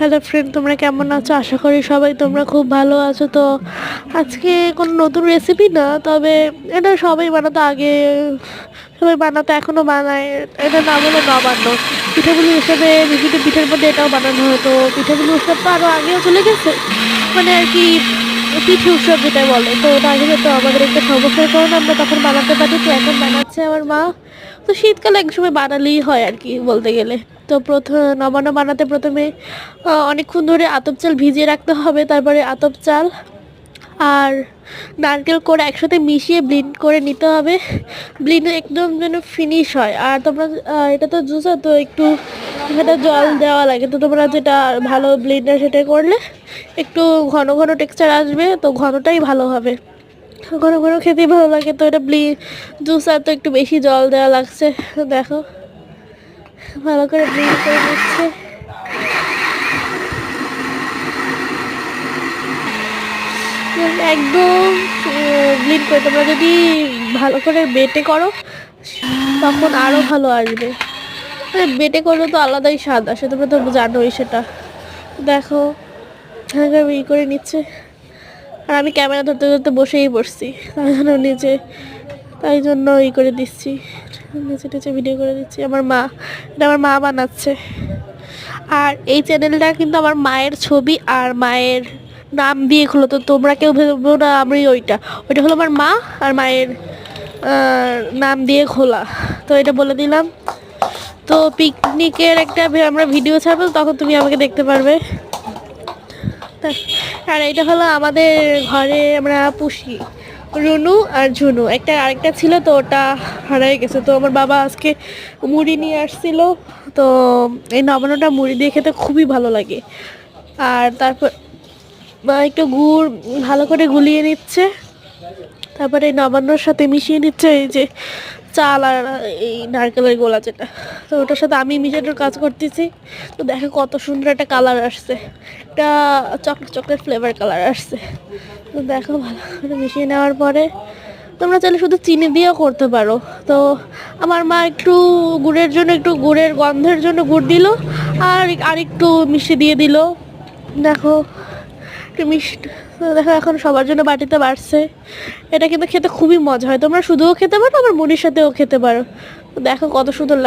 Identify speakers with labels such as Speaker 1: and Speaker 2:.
Speaker 1: Hello friend, তোমরা কেমন আছো? আশা করি সবাই তোমরা খুব ভালো আছো। তো আজকে কোনো নতুন রেসিপি না, তবে এটা সবাই বানাতো আগে, সবাই বানাতো এখনও বানায়। এটার নাম হলো নবান্ন। পিঠাপুলি হিসেবে বিভিন্ন পিঠের মধ্যে এটাও বানানো হয়। তো পিঠাপুলি উৎসব তো আরও আগেও চলে গেছে, মানে আর কি পিঠে উৎসব যেটা বলে। তো ওটা আগে তো আমাদের একটা সমস্যার কারণে আমরা তখন বানাতে পারি, তো এখন বানাচ্ছে আমার মা। তো শীতকালে এক সময় বানালেই হয় আর কি বলতে গেলে। তো নবান্ন বানাতে প্রথমে অনেকক্ষণ ধরে আতপ চাল ভিজিয়ে রাখতে হবে। তারপরে আতপ চাল আর নারকেল করে একসাথে মিশিয়ে ব্লেন্ড করে নিতে হবে। ব্লেন্ড একদম যেন ফিনিশ হয়। আর তোমরা এটা তো জুসে তো একটু সেটা জল দেওয়া লাগে। তো তোমরা যেটা ভালো ব্লেন্ডার সেটা করলে একটু ঘন ঘন টেক্সচার আসবে, তো ঘনটাই ভালো হবে। ঘন ঘন খেতেই ভালো লাগে। তো এটা জুস আর তো একটু বেশি জল দেওয়া লাগছে। দেখো ভালো করে ব্লেন্ড করে নিচ্ছে। একদম ব্লেন্ড করে তোমরা যদি ভালো করে বেটে করো তখন আরও ভালো আসবে। মানে বেটে করলে তো আলাদাই স্বাদ আসে, তোমরা তো জানোই সেটা। দেখো আমি করে নিচ্ছে, আর আমি ক্যামেরা ধরতে ধরতে বসেই পড়ছি, তাই জন্য করে দিচ্ছি, নিচে টিচে ভিডিও করে দিচ্ছি। এটা আমার মা বানাচ্ছে। আর এই চ্যানেলটা কিন্তু আমার মায়ের ছবি আর মায়ের নাম দিয়ে খুলো, তো তোমরা কেউ ভেবো না আমি ওইটা হলো আমার মা আর মায়ের নাম দিয়ে খোলা। তো এটা বলে দিলাম। তো পিকনিকের একটা আমরা ভিডিও ছাড়বো, তখন তুমি আমাকে দেখতে পারবে। আর এটা হলো আমাদের ঘরে আমরা পুষি রুনু আর ঝুনু। আরেকটা ছিল, তো ওটা হারিয়ে গেছে। তো আমার বাবা আজকে মুড়ি নিয়ে আসছিল। তো এই নবান্নটা মুড়ি দিয়ে খেতে খুবই ভালো লাগে। আর তারপর একটু গুড় ভালো করে গুলিয়ে নিচ্ছে, তারপরে এই নবান্নর সাথে মিশিয়ে নিচ্ছে এই যে চাল আর এই নারকেলের গোলা যেটা। তো ওটার সাথে আমি মিশানোর কাজ করতেছি। তো দেখো কত সুন্দর একটা কালার আসছে, একটা চকলেট ফ্লেভার কালার আসছে। তো দেখো ভালো করে মিশিয়ে নেওয়ার পরে তোমরা চাইলে শুধু চিনি দিয়েও করতে পারো। তো আমার মা একটু গুড়ের জন্য, একটু গুড়ের গন্ধের জন্য গুড় দিল, আর একটু মিষ্টি দিয়ে দিল। দেখো একটু মিষ্টি। দেখো এখন সবার জন্য বাটিতে বাড়ছে। এটা কিন্তু খেতে খুবই মজা হয়, তোমরা শুধুও খেতে পারো, আবার মুড়ির সাথেও খেতে পারো। দেখো কত সুন্দর লাগে।